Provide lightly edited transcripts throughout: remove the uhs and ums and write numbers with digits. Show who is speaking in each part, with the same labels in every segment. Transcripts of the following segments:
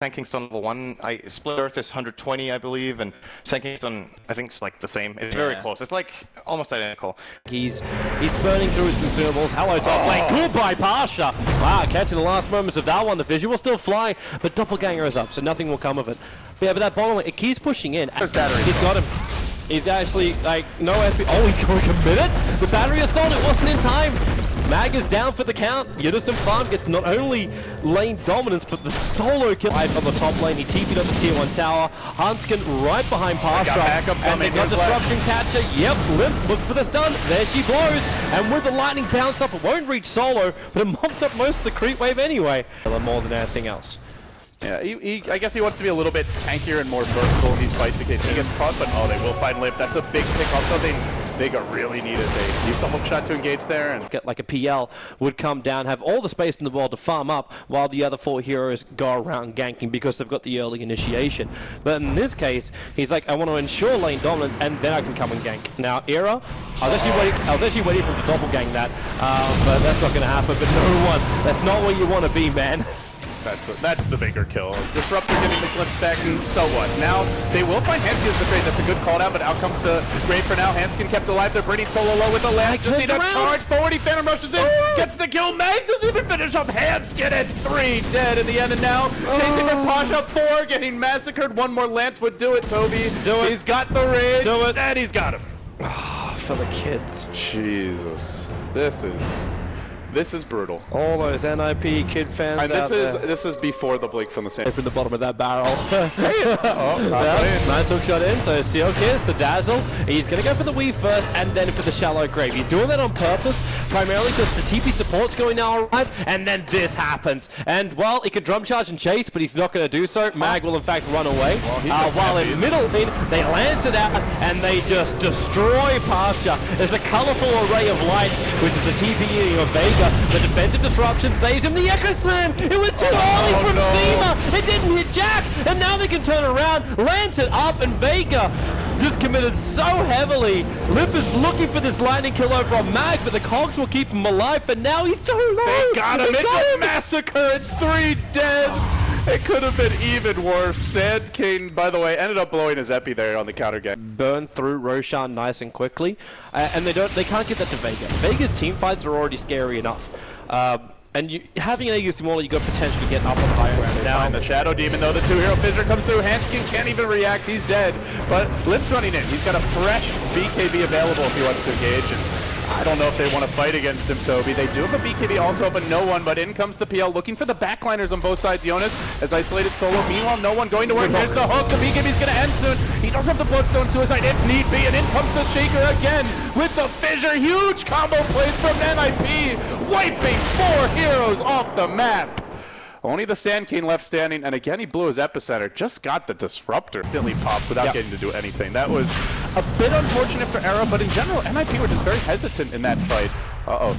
Speaker 1: Sand Kingston level 1. Split Earth is 120, I believe, and Sand Kingston, I think, is like the same. It's very close. It's like almost identical.
Speaker 2: He's burning through his consumables. Hello, top lane. Goodbye, Pasha. Wow, catching the last moments of that one. The visual still flying, but Doppelganger is up, so nothing will come of it. But yeah, but that bottom lane, he's pushing in. He's got him. He's actually, like, no FP. Oh, he committed? The battery assault, it wasn't in time. Mag is down for the count. Unison Farm gets not only lane dominance, but the solo kill on the top lane. He TP'd on the tier 1 tower. Hanskin right behind Pasha. And they got Disruption Catcher. Yep, Limp looks for the stun. There she blows. And with the lightning bounce up, it won't reach solo, but it mops up most of the creep wave anyway. More than anything else.
Speaker 3: Yeah, I guess he wants to be a little bit tankier and more versatile in these fights in case he gets caught, but they will find Limp. That's a big pick off something VEGA really needed. They used the hook shot to engage there. And
Speaker 2: get like a PL would come down, have all the space in the world to farm up, while the other 4 heroes go around ganking because they've got the early initiation. But in this case, he's like, I want to ensure lane dominance, and then I can come and gank. Now, Era, I was actually waiting for him to doppelgang that, but that's not going to happen. But no one, that's not where you want to be, man.
Speaker 3: That's the bigger kill. Disruptor getting the glimpse back, and so what? Now, they will find Hanskin as the trade. That's a good call out, but out comes the grave for now. Hanskin kept alive. They're bringing solo low with the lance. Just need a charge forward. He Phantom rushes in. Gets the kill. Mag doesn't even finish off Hanskin. It's 3 dead in the end, and now chasing for Pasha. 4 getting massacred. 1 more lance would do it, Toby. He's got the rage. Do it. And he's got him.
Speaker 2: For the kids.
Speaker 3: Jesus. This is brutal.
Speaker 2: All those NIP kid fans
Speaker 3: and this is before the blink from the sand.
Speaker 2: Open the bottom of that barrel. Nice hook shot in. So Seal Kiss, the Dazzle. He's going to go for the weave first and then for the shallow grave. He's doing that on purpose, primarily because the TP support's going now arrive, and then this happens. And, well, he can drum charge and chase, but he's not going to do so. Mag will, in fact, run away. While in middle lane, they lance it out, and they just destroy Pasha. There's a colorful array of lights, which is the TP of VEGA. The defensive disruption saves him. The Echo Slam! It was too early from Zima! It didn't hit Jack! And now they can turn around, lance it up, and VEGA just committed so heavily. Limp is looking for this lightning kill over on Mag, but the cogs will keep him alive, but now he's too low!
Speaker 3: They got him! It's a massacre! It's 3 dead! It could have been even worse. Sand King, by the way, ended up blowing his epi there on the counter gang.
Speaker 2: Burn through Roshan nice and quickly, and they can't get that to VEGA. VEGA's team fights are already scary enough. And having an Aegis Immortal, you got potentially get up on higher ground.
Speaker 3: Now the Shadow Demon, though, the 2-hero fissure comes through. Hanskin can't even react. He's dead. But Limp's running in. He's got a fresh BKB available if he wants to engage. And I don't know if they want to fight against him, Toby. They do have a BKB also, but no one. But in comes the PL, looking for the backliners on both sides. Jonas has isolated solo. Meanwhile, no one going to work. There's the hook. The BKB's going to end soon. He does have the Bloodstone Suicide if need be. And in comes the Shaker again with the fissure. Huge combo plays from NIP, wiping 4 heroes off the map. Only the Sand King left standing, and again he blew his epicenter. Just got the Disruptor. Instantly popped without getting to do anything. That was a bit unfortunate for Era, but in general, NIP were just very hesitant in that fight.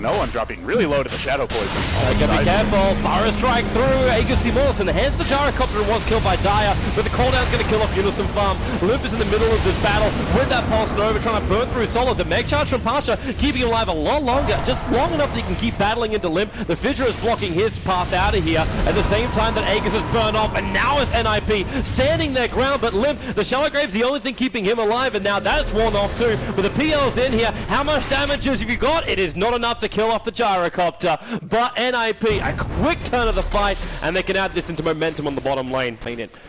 Speaker 3: No one dropping really low to the Shadow Poison.
Speaker 2: Gotta be careful. Fire Strike through. Aegis Immortal hands the Gyrocopter and was killed by Dire, but the cooldown's gonna kill off Unison Farm. Limp is in the middle of this battle with that Pulse Nova trying to burn through Solo. The Meg Charge from Pasha keeping him alive a lot longer, just long enough that he can keep battling into Limp. The Fissure is blocking his path out of here at the same time that Aegis has burned off, and now it's NIP standing their ground, but Limp, the Shallow Grave's the only thing keeping him alive, and now that's worn off too. With the PLs in here, how much damage have you got? It is not enough to kill off the Gyrocopter, but NIP, a quick turn of the fight, and they can add this into momentum on the bottom lane,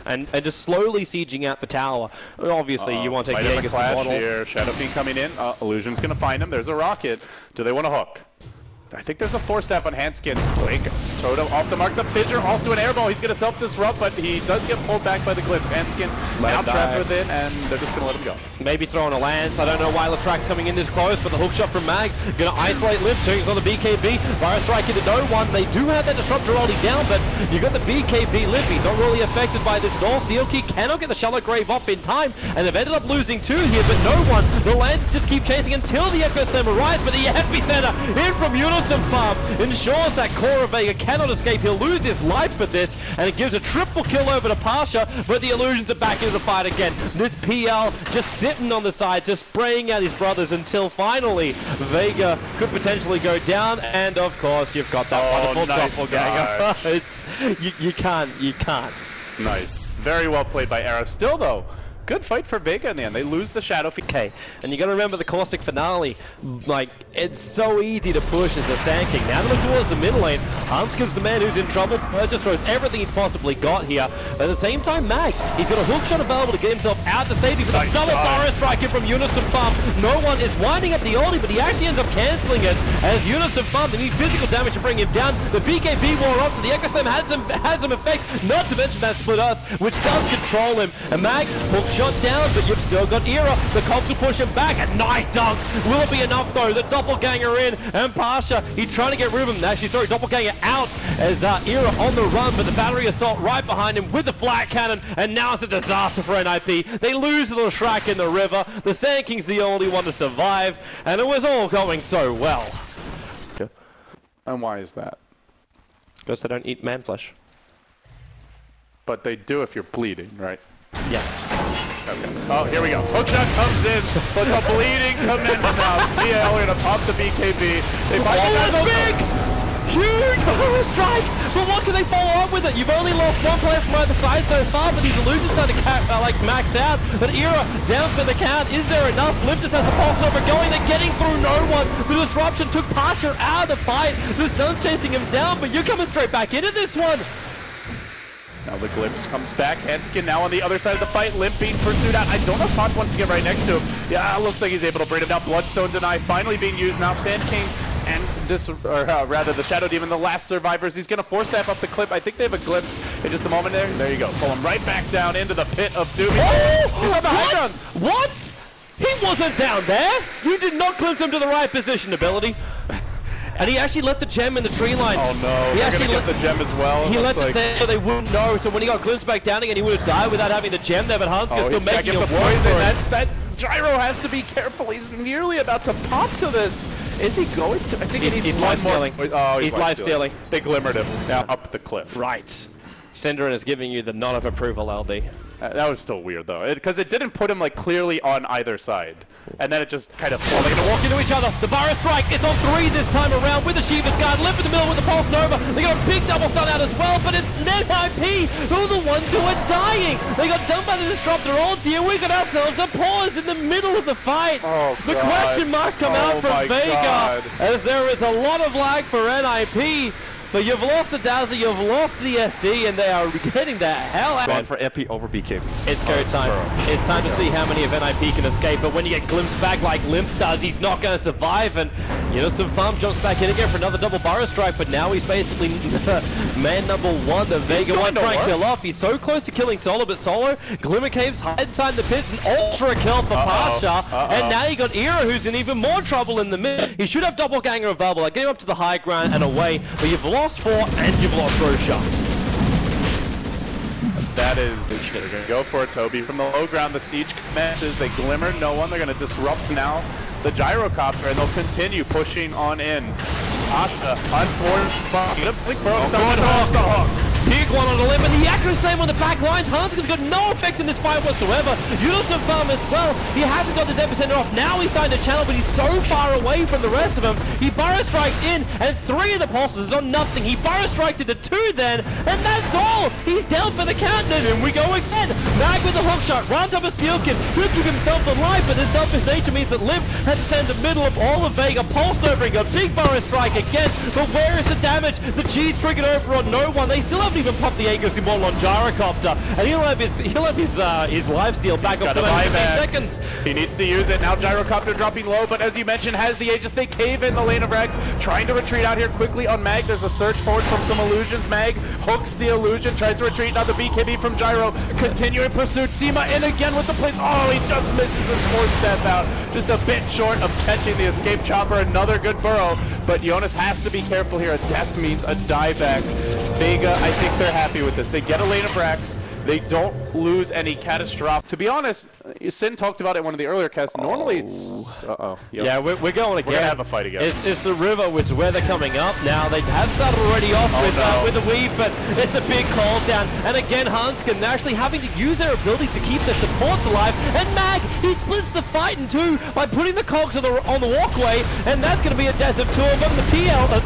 Speaker 2: and just slowly sieging out the tower. Obviously, you want to take the Aegis Immortal
Speaker 3: here. Shadow Fiend coming in. Illusion's going to find him. There's a rocket. Do they want to hook? I think there's a 4-staff on Hanskin. Blake, Toto off the mark. The Fissure, also an airball. He's going to self-disrupt, but he does get pulled back by the Glyphs. Hanskin now trapped with it, and they're just going to let him go.
Speaker 2: Maybe throwing a lance. I don't know why Latrak's coming in this close, but the hook shot from Mag. Going to isolate Limp, turns on the BKB. Fire Strike into no one. They do have that Disruptor already down, but you got the BKB Limp. He's not really affected by this at all. Sealkey cannot get the Shallow Grave off in time, and they've ended up losing 2 here, but no one. The lances just keep chasing until the Echo Slam arrives, but the epicenter in from Unison Farm ensures that core of VEGA cannot escape. He'll lose his life for this, and it gives a triple kill over to Pasha, but the Illusions are back into the fight again. This PL just sitting on the side, just spraying out his brothers until finally VEGA could potentially go down, and of course you've got that wonderful
Speaker 3: nice
Speaker 2: doppelganger. It's you can't.
Speaker 3: Nice. Very well played by Era. Still, though, good fight for VEGA in the end. They lose the Shadow.
Speaker 2: Okay, and you got to remember the Caustic Finale. Like, it's so easy to push as a Sand King. Now they look towards the mid lane. Humska's the man who's in trouble. Just throws everything he's possibly got here. But at the same time, Mag, he's got a hook shot available to get himself out to safety. But
Speaker 3: Nice
Speaker 2: the double
Speaker 3: start.
Speaker 2: Burrow Strike in from Unison Farm. No one is winding up the ulti, but he actually ends up cancelling it as Unison Farm. They need physical damage to bring him down. The BKB wore off, so the Echo Slam had some effect. Not to mention that Split Earth, which does control him. And Mag, hook shot down, but you've still got Era. The Cogs will push him back. A nice dunk. Will it be enough though? The Doppelganger in, and Pasha, he's trying to get rid of him. Actually, sorry, Doppelganger out as Era on the run, but the battery assault right behind him with the flat cannon, and now it's a disaster for NIP. They lose the little Shrek in the river. The Sand King's the only one to survive, and it was all going so well.
Speaker 3: And why is that?
Speaker 2: Because they don't eat man flesh.
Speaker 3: But they do if you're bleeding, right?
Speaker 2: Yes.
Speaker 3: Okay. Oh, here we go. Hookshot comes in, but the bleeding commences now. DL gonna pop the BKB. They find
Speaker 2: Oh, it's big! Huge Burrow Strike! But what can they follow up with it? You've only lost one player from either side so far, but these illusions starting to max out. But Era down for the count. Is there enough? Limp just has the pulse over going. They're getting through no one. The disruption took Pasha out of the fight. The stun's chasing him down, but you're coming straight back into this one.
Speaker 3: Now the glimpse comes back. Henskin now on the other side of the fight. Limp being pursued out. I don't know if Posh wants to get right next to him. Yeah, looks like he's able to bring him down. Bloodstone deny finally being used. Now Sand King and rather the Shadow Demon, the last survivors. He's going to force step up the clip. I think they have a glimpse in just a moment there. There you go. Pull him right back down into the pit of doom. He's on the high ground.
Speaker 2: What? He wasn't down there. You did not glimpse him to the right position, ability. And he actually left the gem in the tree line.
Speaker 3: Oh no, they're going to get the gem as well.
Speaker 2: He left it there so they wouldn't know. So when he got glimpsed back down again, he would have died without having the gem there. But Hanska's still making it work.
Speaker 3: That Gyro has to be careful. He's nearly about to pop to this. Is he going to? I think he's
Speaker 2: life stealing.
Speaker 3: Oh,
Speaker 2: he's life stealing.
Speaker 3: They glimmered him up the cliff.
Speaker 2: Right. Synderen is giving you the nod of approval, LB.
Speaker 3: That was still weird, though, because it didn't put him like clearly on either side, and then it just kind of.
Speaker 2: They're gonna walk into each other. The Burrow Strike. It's on 3 this time around with the Shiva's Guard. Limp in the middle with the Pulse Nova. They got a big double stun out as well, but it's NIP who are the ones who are dying. They got done by the Disruptor ulti, and we got ourselves a pause in the middle of the fight.
Speaker 3: Oh,
Speaker 2: the question marks come out from VEGA as there is a lot of lag for NIP. But you've lost the Dazzler, you've lost the SD, and they are getting the hell out.
Speaker 1: Going for Epi over BKB.
Speaker 2: It's go time. It's time to see how many of NIP can escape. But when you get glimpsed back like Limp does, he's not going to survive. And Unison Farm jumps back in again for another double Burrow Strike. But now he's basically man number 1. The VEGA one trying to kill off. He's so close to killing Solo, but Solo, Glimmer Caves hide inside the pits, an ultra kill for Pasha. And now you got Era, who's in even more trouble in the mid. He should have Doppelganger available. I get him up to the high ground and away. But you've lost 4 and you've lost Roshan.
Speaker 3: That is, they're going to go for it, Toby. From the low ground, the siege commences. They glimmer no one. They're going to disrupt now the gyrocopter, and they'll continue pushing on in. Asha, unfortunate.
Speaker 2: Big one on the limb, and the Echo Slam on the back lines. Hanska's got no effect in this fight whatsoever. Unison Farm as well. He hasn't got this epicenter off. Now he's starting to channel, but he's so far away from the rest of them. He Burrow Strikes in, and 3 of the pulses is on nothing. He Burrow Strikes into 2 then, and that's all. He's down for the count, and we go again. Mag with the hook shot, round top of Steelkin. He'll keep himself alive, but his selfish nature means that Limp has to stand in the middle of all of VEGA. Pulse over, he got big Burrow Strike again, but where is the damage? The G's triggered over on no one. They still haven't even popped the Aegis Symbol on Gyrocopter, and he'll have his lifesteal back up to 15 seconds.
Speaker 3: He needs to use it now. Gyrocopter dropping low, but as you mentioned, has the Aegis. They cave in the lane of Rex, trying to retreat out here quickly on Mag. There's a surge forward from some illusions. Mag hooks the illusion, tries to retreat. Now the BKB from Gyro, continuing pursuit. Seema in again with the plays. Oh, he just misses his 4th step out. Just a bit short of catching the escape chopper. Another good burrow, but Jonas has to be careful here. A death means a dieback. VEGA, I think they're happy with this. They get a lane of Rax. they don't lose any catastrophic. To be honest, Sin talked about it in one of the earlier casts. Normally it's...
Speaker 2: Yeah, we're going again.
Speaker 3: We're going to have a fight again.
Speaker 2: It's the river, which is where they're coming up now. They have started already off with the weave, but it's a big call down. And again, Hanskin, they're actually having to use their abilities to keep their supports alive. And Mag, he splits the fight in two by putting the cogs on the walkway, and that's going to be a death of two of them. The PL, they're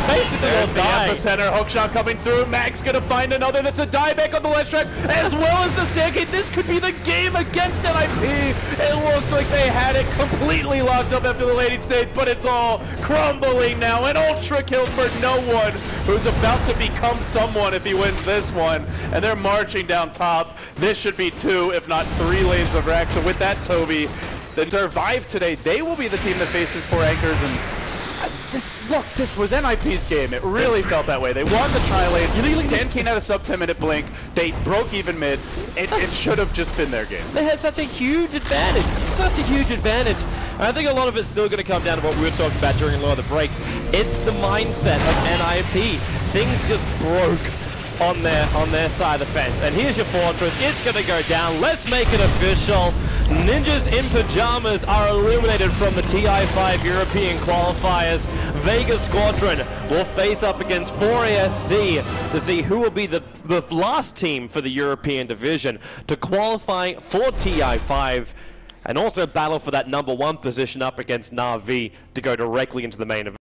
Speaker 2: basically
Speaker 3: There's the
Speaker 2: dying.
Speaker 3: epicenter, hookshot coming through. Mag's going to find another. That's a dieback on the left track, as well as the Sandgate. This could be the game against NIP. It looks like they had it completely locked up after the laning stage, but it's all crumbling now. An ultra kill for no one who's about to become someone if he wins this one. And they're marching down top. This should be 2, if not 3 lanes of Rax. So with that, Toby, that survived today, they will be the team that faces 4 anchors. And this was NIP's game. It really felt that way. They won the tri-lane. Sandkeen had a sub 10-minute blink. They broke even mid. It should have just been their game.
Speaker 2: They had such a huge advantage. Such a huge advantage. And I think a lot of it's still going to come down to what we were talking about during a lot of the breaks. It's the mindset of NIP. Things just broke on their side of the fence. And here's your fortress. It's going to go down. Let's make it official. Ninjas in Pajamas are eliminated from the TI5 European qualifiers. VEGA Squadron will face up against 4ASC to see who will be the last team for the European division to qualify for TI5, and also battle for that #1 position up against Na'Vi to go directly into the main event.